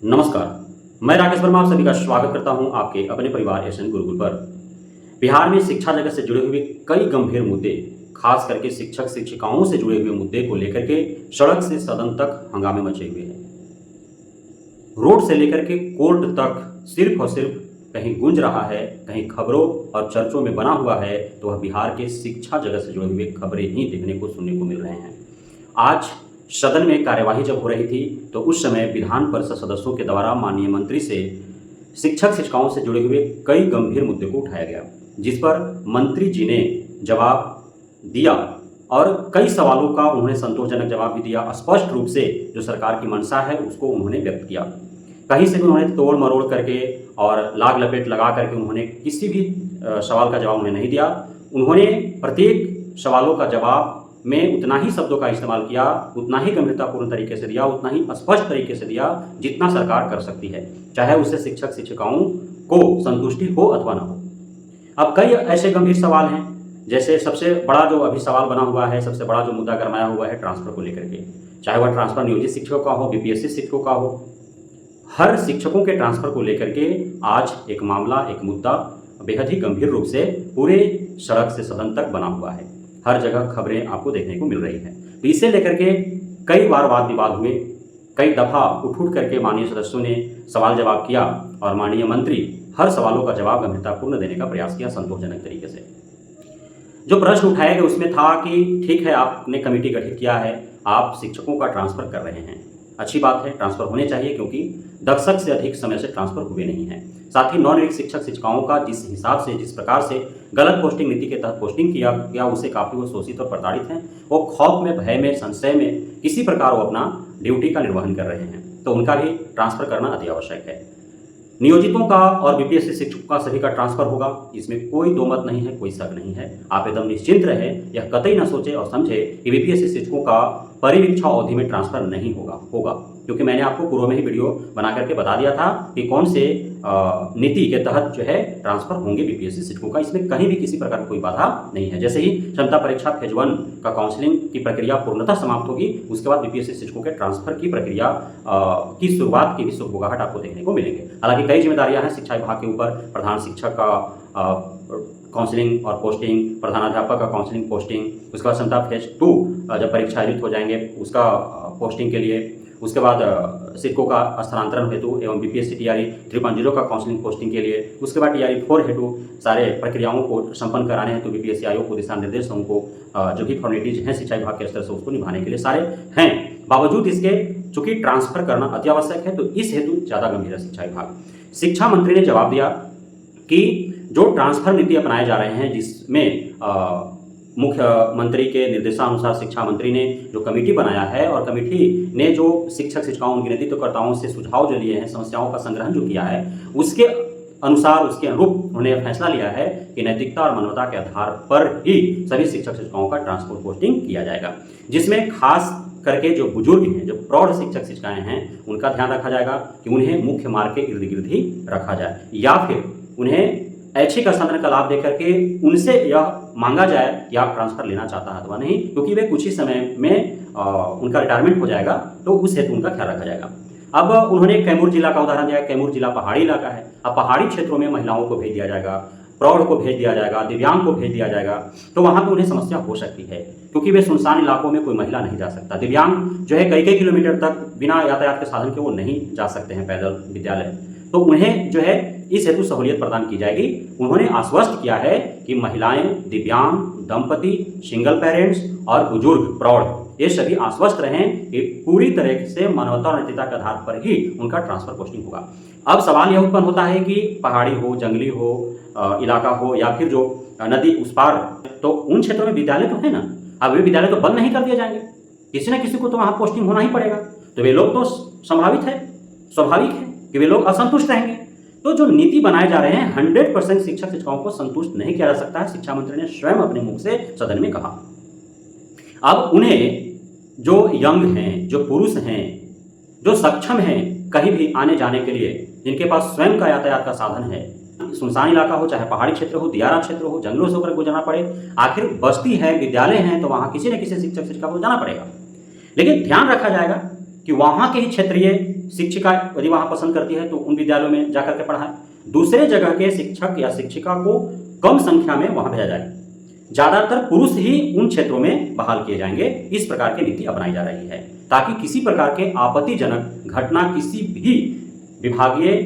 नमस्कार, मैं राकेश वर्मा आप सभी का स्वागत करता हूं आपके अपने परिवार एसएन गुरुकुल पर। बिहार में शिक्षा जगत से जुड़े हुए कई गंभीर मुद्दे, खास करके शिक्षक शिक्षिकाओं से जुड़े हुए मुद्दे को लेकर के सड़क से सदन तक हंगामे मचे हुए हैं। रोड से लेकर के कोर्ट तक सिर्फ और सिर्फ कहीं गूंज रहा है, कहीं खबरों और चर्चों में बना हुआ है, तो वह बिहार के शिक्षा जगत से जुड़े हुए खबरें ही देखने को सुनने को मिल रहे हैं। आज सदन में कार्यवाही जब हो रही थी तो उस समय विधान परिषद सदस्यों के द्वारा माननीय मंत्री से शिक्षक शिक्षिकाओं से जुड़े हुए कई गंभीर मुद्दे को उठाया गया, जिस पर मंत्री जी ने जवाब दिया और कई सवालों का उन्होंने संतोषजनक जवाब भी दिया। स्पष्ट रूप से जो सरकार की मंशा है उसको उन्होंने व्यक्त किया। कहीं से भी उन्होंने तोड़ मरोड़ करके और लाग लपेट लगा करके उन्होंने किसी भी सवाल का जवाब उन्हें नहीं दिया। उन्होंने प्रत्येक सवालों का जवाब में उतना ही शब्दों का इस्तेमाल किया, उतना ही गंभीरतापूर्ण तरीके से दिया, उतना ही स्पष्ट तरीके से दिया जितना सरकार कर सकती है, चाहे उससे शिक्षक शिक्षिकाओं को संतुष्टि हो अथवा न हो। अब कई ऐसे गंभीर सवाल हैं, जैसे सबसे बड़ा जो अभी सवाल बना हुआ है, सबसे बड़ा जो मुद्दा गरमाया हुआ है ट्रांसफर को लेकर के, चाहे वह ट्रांसफर नियोजित शिक्षकों का हो, बीपीएससी शिक्षकों का हो, हर शिक्षकों के ट्रांसफर को लेकर के आज एक मामला, एक मुद्दा बेहद ही गंभीर रूप से पूरे सड़क से सदन तक बना हुआ है। हर जगह खबरें आपको देखने को मिल रही हैं। तो इसे लेकर के कई बार वाद विवाद हुए, कई दफ़ा उठ करके माननीय सदस्यों ने सवाल जवाब किया और माननीय मंत्री हर सवालों का जवाब गंभीरतापूर्ण देने का प्रयास किया संतोषजनक तरीके से। जो प्रश्न उठाए गए उसमें था कि ठीक है, आपने कमेटी गठित किया है, आप शिक्षकों का ट्रांसफ़र कर रहे हैं, अच्छी बात है, ट्रांसफ़र होने चाहिए क्योंकि दशक से अधिक समय से ट्रांसफ़र हुए नहीं हैं। साथ ही नॉन निरीक्षक शिक्षक शिक्षिकाओं का जिस हिसाब से, जिस प्रकार से गलत पोस्टिंग नीति के तहत पोस्टिंग किया गया, उससे काफ़ी वो शोषित और प्रताड़ित हैं। वो खौफ में, भय में, संशय में किसी प्रकार वो अपना ड्यूटी का निर्वहन कर रहे हैं, तो उनका भी ट्रांसफ़र करना अति आवश्यक है। नियोजितों का और बीपीएससी शिक्षकों का सभी का ट्रांसफर होगा, इसमें कोई दो मत नहीं है, कोई शक नहीं है। आप एकदम निश्चिंत रहें, यह कतई न सोचें और समझें कि बीपीएससी शिक्षकों का परिवीक्षा अवधि में ट्रांसफर नहीं होगा, क्योंकि मैंने आपको पूर्व में ही वीडियो बना करके बता दिया था कि कौन से नीति के तहत जो है ट्रांसफर होंगे बीपीएससी शिक्षकों का। इसमें कहीं भी किसी प्रकार की कोई बाधा नहीं है। जैसे ही क्षमता परीक्षा फेज 1 का काउंसलिंग की प्रक्रिया पूर्णतः समाप्त होगी, उसके बाद बीपीएससी शिक्षकों के ट्रांसफर की प्रक्रिया की शुरुआत की भी शुभगाहट आपको देखने को मिलेंगे। हालांकि कई जिम्मेदारियां हैं शिक्षा विभाग के ऊपर, प्रधान शिक्षक का काउंसलिंग और पोस्टिंग, प्रधानाध्यापक का काउंसलिंग पोस्टिंग, उसके बाद क्षमता फेज 2 जब परीक्षा आयोजित हो जाएंगे उसका पोस्टिंग के लिए, उसके बाद शिक्षकों का स्थानांतरण हेतु एवं बीपीएससी टीआरई 3.0 का काउंसलिंग पोस्टिंग के लिए, उसके बाद टीआरई 4 हेतु सारे प्रक्रियाओं को संपन्न कराने हेतु बीपीएससी आयोग को दिशा निर्देश उनको जो भी फॉर्मेलिटीज हैं शिक्षा विभाग के स्तर से उसको निभाने के लिए सारे हैं। बावजूद इसके चूंकि ट्रांसफर करना अति आवश्यक है, तो इस हेतु ज़्यादा गंभीर है शिक्षा विभाग। शिक्षा मंत्री ने जवाब दिया कि जो ट्रांसफर नीति अपनाए जा रहे हैं, जिसमें मुख्यमंत्री के निर्देशानुसार शिक्षा मंत्री ने जो कमेटी बनाया है और कमेटी ने जो शिक्षक शिक्षिकाओं, उनके नेतृत्वकर्ताओं से सुझाव जो लिए हैं, समस्याओं का संग्रहण जो किया है, उसके अनुसार, उसके अनुरूप उन्होंने फैसला लिया है कि नैतिकता और मानवता के आधार पर ही सभी शिक्षक शिक्षिकाओं का ट्रांसफर पोस्टिंग किया जाएगा, जिसमें खास करके जो बुजुर्ग हैं, जो प्रौढ़ शिक्षक शिक्षिकाएं हैं, उनका ध्यान रखा जाएगा कि उन्हें मुख्य मार्ग के इर्द गिर्द ही रखा जाए, या फिर उन्हें ऐच्छिक हस्तांतरण का लाभ देकर के उनसे यह मांगा जाए कि आप ट्रांसफर लेना चाहता है अथवा नहीं, क्योंकि वे कुछ ही समय में उनका रिटायरमेंट हो जाएगा, तो उस हेतु उनका ख्याल रखा जाएगा। अब उन्होंने कैमूर जिला का उदाहरण दिया। कैमूर जिला पहाड़ी इलाका है। अब पहाड़ी क्षेत्रों में महिलाओं को भेज दिया जाएगा, प्रौढ़ को भेज दिया जाएगा, दिव्यांग को भेज दिया जाएगा, तो वहाँ पर उन्हें समस्या हो सकती है, क्योंकि वे सुनसान इलाकों में कोई महिला नहीं जा सकता। दिव्यांग जो है कई किलोमीटर तक बिना यातायात के साधन के वो नहीं जा सकते हैं पैदल विद्यालय, तो उन्हें जो है इस हेतु सहूलियत प्रदान की जाएगी। उन्होंने आश्वस्त किया है कि महिलाएं, दिव्यांग, दंपति, सिंगल पेरेंट्स और बुजुर्ग, प्रौढ़, ये सभी आश्वस्त रहें कि पूरी तरह से मानवता और नैतिकता के आधार पर ही उनका ट्रांसफर पोस्टिंग होगा। अब सवाल यह उत्पन्न होता है कि पहाड़ी हो, जंगली हो इलाका हो, या फिर जो नदी उस पार, तो उन क्षेत्रों में विद्यालय तो है ना। अब वे विद्यालय तो बंद नहीं कर दिए जाएंगे, किसी न किसी को तो वहाँ पोस्टिंग होना ही पड़ेगा, तो वे लोग तो संभावित है, स्वाभाविक है कि वे लोग असंतुष्ट रहेंगे। तो जो नीति बनाए जा रहे हैं, 100% शिक्षक शिक्षिकाओं को संतुष्ट नहीं किया जा सकता है, शिक्षा मंत्री ने स्वयं अपने मुख से सदन में कहा। अब उन्हें जो यंग हैं, जो पुरुष हैं, जो सक्षम हैं कहीं भी आने जाने के लिए, जिनके पास स्वयं का यातायात का साधन है, सुनसान इलाका हो, चाहे पहाड़ी क्षेत्र हो, दियारा क्षेत्र हो, जंगलों से होकर गुजरना पड़े, आखिर बस्ती है, विद्यालय हैं, तो वहाँ किसी न किसी शिक्षक शिक्षिका को जाना पड़ेगा। लेकिन ध्यान रखा जाएगा कि वहाँ के ही क्षेत्रीय शिक्षिका यदि वहाँ पसंद करती है तो उन विद्यालयों में जाकर के पढ़ाएं, दूसरे जगह के शिक्षक या शिक्षिका को कम संख्या में वहाँ भेजा जाए, ज़्यादातर पुरुष ही उन क्षेत्रों में बहाल किए जाएंगे। इस प्रकार की नीति अपनाई जा रही है ताकि किसी प्रकार के आपत्तिजनक घटना किसी भी विभागीय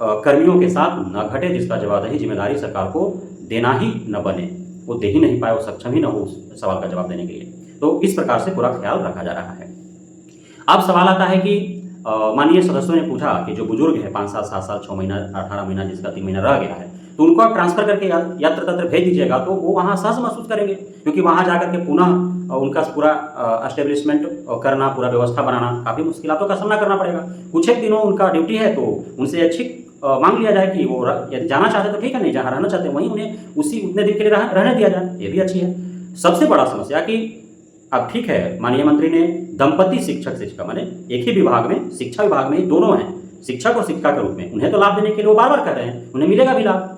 कर्मियों के साथ न घटे, जिसका जवाबदेही जिम्मेदारी सरकार को देना ही न बने, वो दे ही नहीं पाए, वो सक्षम ही न हो उस सवाल का जवाब देने के लिए। तो इस प्रकार से पूरा ख्याल रखा जा रहा है। अब सवाल आता है कि माननीय सदस्यों ने पूछा कि जो बुजुर्ग है 5 साल 7 साल 6 महीना 18 महीना जिसका 3 महीना रह गया है, तो उनको आप ट्रांसफर करके यत्र तत्र भेज दीजिएगा तो वो वहाँ सहज महसूस करेंगे, क्योंकि वहाँ जाकर के पुनः उनका पूरा एस्टेब्लिशमेंट करना, पूरा व्यवस्था बनाना काफ़ी मुश्किलों का सामना करना पड़ेगा। कुछ एक दिनों उनका ड्यूटी है तो उनसे अच्छी मांग लिया जाए कि वो यदि जाना चाहते तो ठीक है, नहीं जहाँ रहना चाहते वहीं उन्हें उतने दिन के लिए रहने दिया जाए, ये भी अच्छी है। सबसे बड़ा समस्या कि अब ठीक है, माननीय मंत्री ने दंपति शिक्षक शिक्षिका माने एक ही विभाग में, शिक्षा विभाग में ही दोनों हैं, शिक्षक और शिक्षिका के रूप में, उन्हें तो लाभ देने के लिए वो बार बार कर रहे हैं, उन्हें मिलेगा भी लाभ।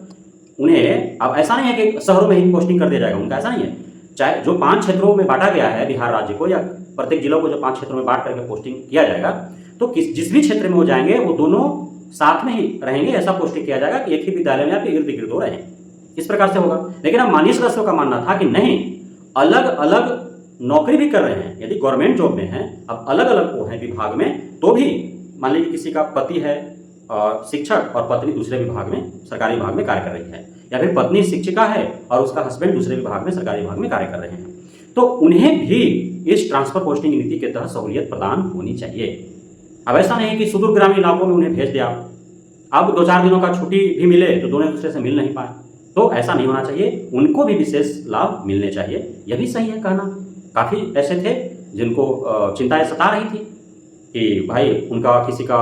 उन्हें अब ऐसा नहीं है कि शहरों में ही पोस्टिंग कर दिया जाएगा, उनका ऐसा नहीं है। चाहे जो 5 क्षेत्रों में बांटा गया है बिहार राज्य को, या प्रत्येक जिलों को जो 5 क्षेत्रों में बांट करके पोस्टिंग किया जाएगा, तो जिस भी क्षेत्र में वो जाएंगे वो दोनों साथ में ही रहेंगे, ऐसा पोस्टिंग किया जाएगा कि एक ही विद्यालय में आपके इर्द गिर्द हो रहें, इस प्रकार से होगा। लेकिन अब माननीय सदस्यों का मानना था कि नहीं, अलग अलग नौकरी भी कर रहे हैं, यदि गवर्नमेंट जॉब में हैं, अब अलग अलग वो हैं विभाग में, तो भी मान लीजिए किसी का पति है शिक्षक और पत्नी दूसरे विभाग में, सरकारी विभाग में कार्य कर रही है, या फिर पत्नी शिक्षिका है और उसका हस्बैंड दूसरे विभाग में, सरकारी विभाग में कार्य कर रहे हैं, तो उन्हें भी इस ट्रांसफर पोस्टिंग नीति के तहत सहूलियत प्रदान होनी चाहिए। अब ऐसा नहीं कि सुदूर ग्रामीण इलाकों में उन्हें भेज दिया, अब 2-4 दिनों का छुट्टी भी मिले तो दोनों एक दूसरे से मिल नहीं पाए, तो ऐसा नहीं होना चाहिए, उनको भी विशेष लाभ मिलने चाहिए। यह भी सही है कहना। काफ़ी ऐसे थे जिनको चिंताएं सता रही थी कि भाई उनका किसी का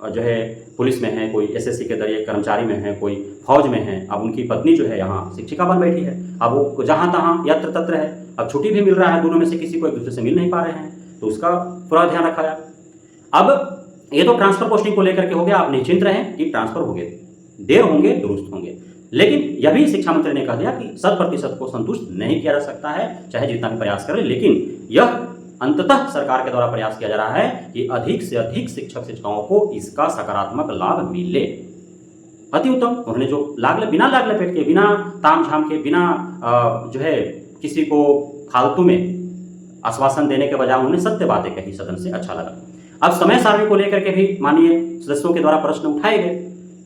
जो है पुलिस में है, कोई एसएससी के जरिए कर्मचारी में है, कोई फौज में है, अब उनकी पत्नी जो है यहाँ शिक्षिका बन बैठी है, अब वो जहाँ तहाँ यत्र तत्र है, अब छुट्टी भी मिल रहा है, दोनों में से किसी को एक दूसरे से मिल नहीं पा रहे हैं, तो उसका पूरा ध्यान रखा जाए। अब ये तो ट्रांसफर पोस्टिंग को लेकर के हो गया, आप निश्चिंत रहें कि ट्रांसफर होंगे, देर होंगे दुरुस्त होंगे, लेकिन यह भी शिक्षा मंत्री ने कह दिया कि 100% को संतुष्ट नहीं किया जा सकता है, चाहे जितना भी प्रयास करें, लेकिन यह अंततः सरकार के द्वारा प्रयास किया जा रहा है कि अधिक से अधिक शिक्षक शिक्षिकाओं को इसका सकारात्मक लाभ मिले। अति उत्तम। उन्होंने जो बिना लाग लपेट के, बिना ताम झाम के, बिना जो है किसी को फालतू में आश्वासन देने के बजाय उन्होंने सत्य बातें कही, सदन से अच्छा लगा। अब समय सारणी को लेकर के भी माननीय सदस्यों के द्वारा प्रश्न उठाए गए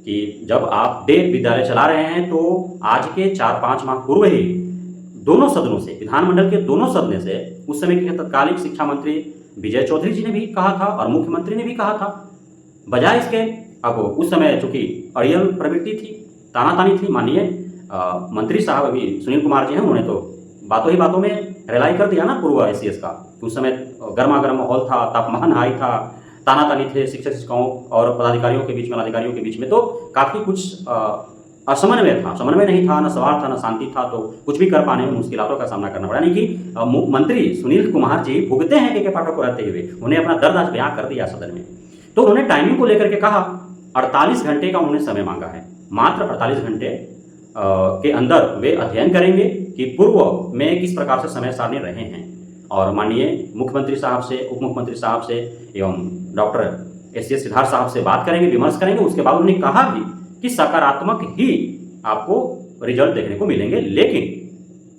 कि जब आप देव विद्यालय चला रहे हैं तो आज के 4-5 माह पूर्व ही दोनों सदनों से, विधानमंडल के दोनों सदनों से, उस समय के तत्कालीन शिक्षा मंत्री विजय चौधरी जी ने भी कहा था और मुख्यमंत्री ने भी कहा था, बजाय इसके अब उस समय चूंकि अड़ियल प्रवृत्ति थी, तानातानी थी, माननीय मंत्री साहब अभी सुनील कुमार जी हैं, उन्होंने तो बातों ही बातों में रिलाई कर दिया ना पूर्व एसीएस का। उस समय गर्मा गर्म माहौल था, तापमान हाई था, तानातानी थे शिक्षक शिक्षिकाओं और पदाधिकारियों के बीच में, अधिकारियों के बीच में, तो काफ़ी कुछ असमन्वय था, समन्वय नहीं था, न सवार था, न शांति था, तो कुछ भी कर पाने में मुश्किलों का सामना करना पड़ा। नहीं कि मंत्री सुनील कुमार जी भुगते हैं के पाठक को रहते हुए, उन्हें अपना दर्द आज बयां कर दिया सदन में। तो उन्होंने टाइमिंग को लेकर के कहा, 48 घंटे का उन्होंने समय मांगा है, मात्र 48 घंटे के अंदर वे अध्ययन करेंगे कि पूर्व में किस प्रकार से समय सारणी रहे हैं, और माननीय मुख्यमंत्री साहब से, उप मुख्यमंत्री साहब से एवं डॉक्टर एस सिद्धार्थ साहब से बात करेंगे, विमर्श करेंगे। उसके बाद उन्होंने कहा भी कि सकारात्मक ही आपको रिजल्ट देखने को मिलेंगे, लेकिन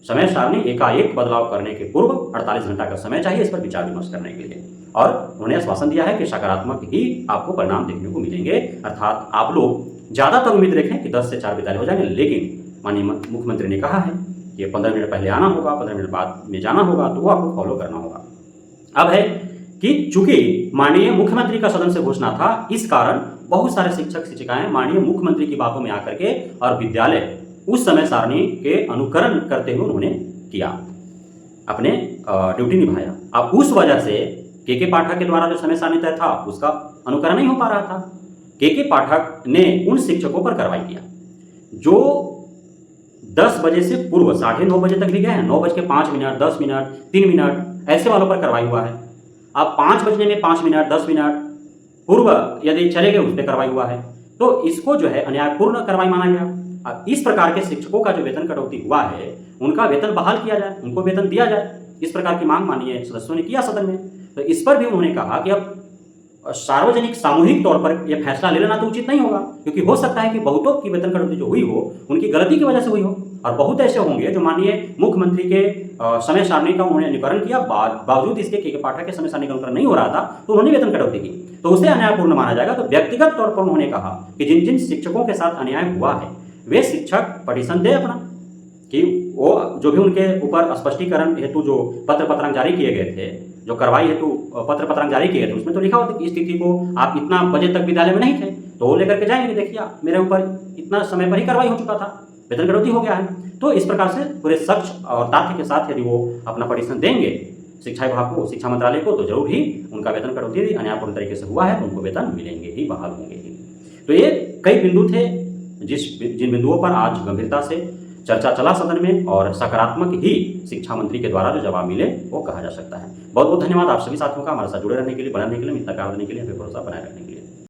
समय सारणी एकाएक बदलाव करने के पूर्व 48 घंटा का समय चाहिए इस पर विचार विमर्श करने के लिए। और उन्होंने आश्वासन दिया है कि सकारात्मक ही आपको परिणाम देखने को मिलेंगे, अर्थात आप लोग ज़्यादातर उम्मीद रखें कि 10 से 4 विद्यालय हो जाएंगे, लेकिन माननीय मुख्यमंत्री ने कहा है कि 15 मिनट पहले आना होगा, 15 मिनट बाद में जाना होगा, तो वो आपको फॉलो करना होगा। अब है कि चूंकि माननीय मुख्यमंत्री का सदन से घोषणा था, इस कारण बहुत सारे शिक्षक शिक्षिकाएं माननीय मुख्यमंत्री की बातों में आकर के और विद्यालय उस समय सारणी के अनुकरण करते हुए उन्होंने किया, अपने ड्यूटी निभाया। अब उस वजह से के पाठक के द्वारा जो समय सारणी तय था उसका अनुकरण नहीं हो पा रहा था। के पाठक ने उन शिक्षकों पर कार्रवाई किया जो 10 बजे से पूर्व 9:30 बजे तक भी गए हैं, 9:05, 10 मिनट, 3 मिनट, ऐसे वालों पर कार्रवाई हुआ है। अब 5 बजने में 5 मिनट, 10 मिनट पूर्व यदि चले गए उस पर कार्रवाई हुआ है, तो इसको जो है अन्यायपूर्ण कार्रवाई माना गया। अब इस प्रकार के शिक्षकों का जो वेतन कटौती हुआ है, उनका वेतन बहाल किया जाए, उनको वेतन दिया जाए, इस प्रकार की मांग माननीय सदस्यों ने किया सदन में। तो इस पर भी उन्होंने कहा कि अब सार्वजनिक सामूहिक तौर पर यह फैसला ले लेना तो उचित नहीं होगा, क्योंकि हो सकता है कि बहुतों की वेतन कटौती जो हुई हो उनकी गलती की वजह से हुई हो, और बहुत ऐसे होंगे जो माननीय मुख्यमंत्री के समय सारणी का उन्होंने अनुकरण किया, बावजूद इसके के पाठक के समय सारणी का अनुकरण नहीं हो रहा था तो उन्होंने वेतन कटौती की, तो उसे अन्यायपूर्ण माना जाएगा। तो व्यक्तिगत तौर पर उन्होंने कहा कि जिन जिन शिक्षकों के साथ अन्याय हुआ है वे शिक्षक पटिशन दे अपना, कि वो जो भी उनके ऊपर स्पष्टीकरण हेतु जो पत्र पत्रांक जारी किए गए थे, जो कार्रवाई हेतु पत्र पत्रांक जारी किए थे, उसमें तो लिखा होता कि स्थिति को आप इतना बजे तक विद्यालय में नहीं थे तो वो लेकर के जाएंगे, देखिए मेरे ऊपर इतना समय पर ही कार्रवाई हो चुका था, वेतन कटौती हो गया है। तो इस प्रकार से पूरे सच और तथ्य के साथ यदि वो अपना पटिशन देंगे शिक्षा विभाग को, शिक्षा मंत्रालय को, तो जरूर ही उनका वेतन कटौती यदि अन्यायपूर्ण तरीके से हुआ है तो उनको वेतन मिलेंगे ही, बहाल होंगे ही। तो ये कई बिंदु थे जिन बिंदुओं पर आज गंभीरता से चर्चा चला सदन में, और सकारात्मक ही शिक्षा मंत्री के द्वारा जो जवाब मिले वो कहा जा सकता है। बहुत बहुत धन्यवाद आप सभी साथियों का हमारे साथ जुड़े रहने के लिए, बने रहने के लिए, मित्रता देने के लिए, भरोसा बनाए रखने के लिए।